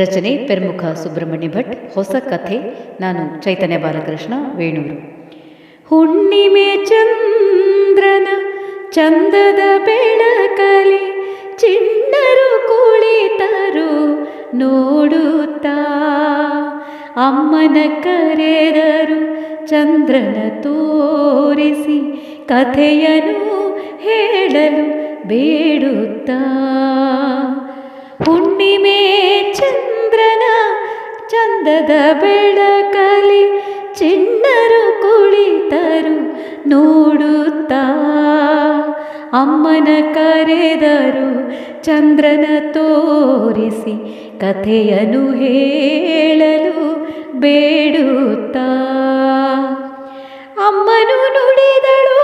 ರಚನೆ ಪೆರ್ಮುಖ ಸುಬ್ರಹ್ಮಣ್ಯ ಭಟ್. ಹೊಸ ಕಥೆ. ನಾನು ಚೈತನ್ಯ ಬಾಲಕೃಷ್ಣ, ವೇಣೂರು. ಹುಣ್ಣಿಮೆ ಚಂದ್ರನ ಚಂದದ ಬೆಳಕಲಿ ಚಿಣ್ಣರು ಕುಳಿತರು ನೋಡುತ್ತಾ, ಅಮ್ಮನ ಕರೆದರು ಚಂದ್ರನ ತೋರಿಸಿ ಕಥೆಯನ್ನು ಹೇಳಲು ಬೇಡುತ್ತಾ. ಹುಣ್ಣಿಮೆ ಚಂದ್ರನ ಚಂದದ ಬೆಳಕಲಿ ಚಿಣ್ಣರು ಕುಳಿತರು ನೋಡುತ್ತಾ, ಅಮ್ಮನ ಕರೆದರು ಚಂದ್ರನ ತೋರಿಸಿ ಕಥೆಯನ್ನು ಹೇಳಲು ಬೇಡುತ್ತಾ. ಅಮ್ಮನು ನುಡಿದಳು,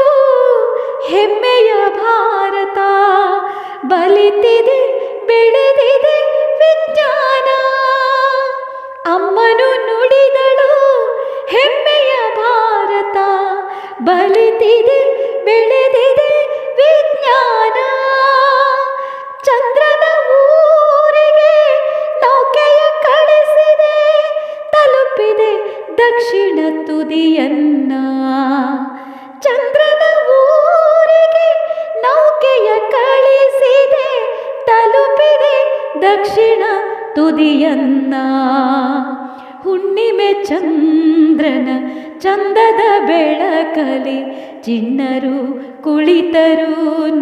ಹೆಮ್ಮೆಯ ಭಾರತ ಬಲಿತಿದೆ ಬೆಳೆದಿದೆ ವಿಜ್ಞಾನ. ಅಮ್ಮನು ನುಡಿದಳು, ಹೆಮ್ಮೆಯ ಭಾರತ ಬಲಿತಿದೆ ಬೆಳೆದಿದೆ ವಿಜ್ಞಾನ. ಚಂದ್ರನ ಊರಿಗೆ ನೌಕೆಯ ಕಳಿಸಿದೆ, ತಲುಪಿದೆ ದಕ್ಷಿಣ ತುದಿಯನ್ನ. ಚಂದ್ರನ ಊರಿಗೆ ನೌಕೆಯ ಕಳಿಸಿದೆ, ತಲುಪಿದೆ ದಕ್ಷಿಣ ತುದಿಯನ್ನ. ಹುಣ್ಣಿಮೆ ಚಂದ್ರನ ಚಂದದ ಬೆಳಕಲಿ ಚಿಣ್ಣರು ಕುಳಿತರು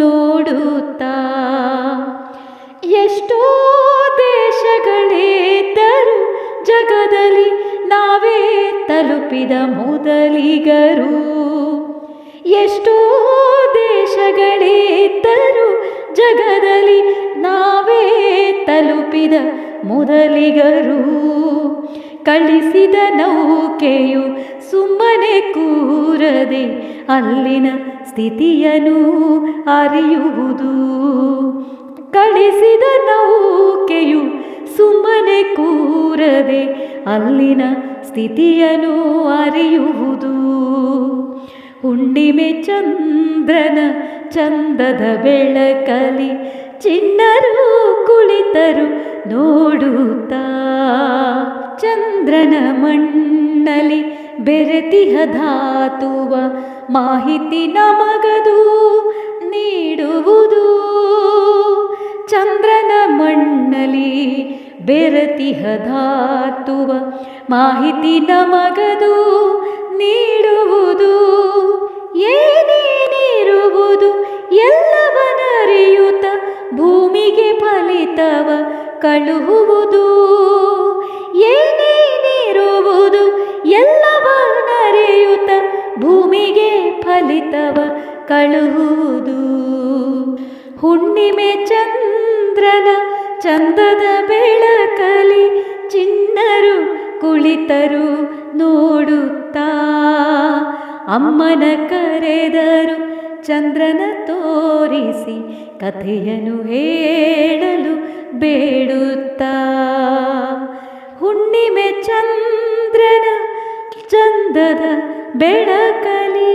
ನೋಡುತ್ತಾ. ಎಷ್ಟೋ ದೇಶಗಳಿದ್ದರು ಜಗದಲ್ಲಿ, ನಾವೇ ತಲುಪಿದ ಮೊದಲಿಗರು. ಎಷ್ಟೋ ದೇಶಗಳಿದ್ದರು ಜಗದಲ್ಲಿ, ನಾವೇ ತಲುಪಿದ ಮೊದಲಿಗರು. ಕಳಿಸಿದ ನೌಕೆಯು ಸುಮ್ಮನೆ ಕೂರದೆ ಅಲ್ಲಿನ ಸ್ಥಿತಿಯನ್ನು ಅರಿಯುವುದು. ಕಳಿಸಿದ ನೌಕೆಯು ಸುಮ್ಮನೆ ಕೂರದೆ ಅಲ್ಲಿನ ಸ್ಥಿತಿಯನ್ನು ಅರಿಯುವುದು. ಹುಣ್ಣಿಮೆ ಚಂದ್ರನ ಚಂದದ ಬೆಳಕಲಿ ಚಿಣ್ಣರು ಕುಳಿತರು ನೋಡುತ್ತಾ. ಚಂದ್ರನ ಮಣ್ಣಲಿ ಬೆರೆತಿಹ ಧಾತುವ ಮಾಹಿತಿ ನಮಗದು ನೀಡುವುದು. ಚಂದ್ರನ ಮಣ್ಣಲಿ ಬೆರೆತಿಹ ಧಾತುವ ಮಾಹಿತಿ ನಮಗದು ನೀಡುವುದು. ಏನೇನಿರುವುದು ಎಲ್ಲವನ್ನರಿಯುತ್ತ ಭೂಮಿಗೆ ಫಲಿತವ ಕಳುಹುವುದು. ಏನೇನಿರುವುದು ಎಲ್ಲವನ್ನರಿಯುತ್ತ ಭೂಮಿಗೆ ಫಲಿತವ ಕಳುಹುವುದು. ಹುಣ್ಣಿಮೆ ಚಂದ್ರನ ಚಂದದ ಬೆಳಕಲಿ ಚಿಣ್ಣರು ಕುಳಿತರು ನೋಡುತ್ತಾ, ಅಮ್ಮನ ಕರೆದರು ಚಂದ್ರನ ತೋರಿಸಿ ಕಥೆಯನ್ನು ಹೇಳಲು ಬೇಡುತ್ತಾ. ಹುಣ್ಣಿಮೆ ಚಂದ್ರನ ಚಂದದ ಬೆಳಕಲಿ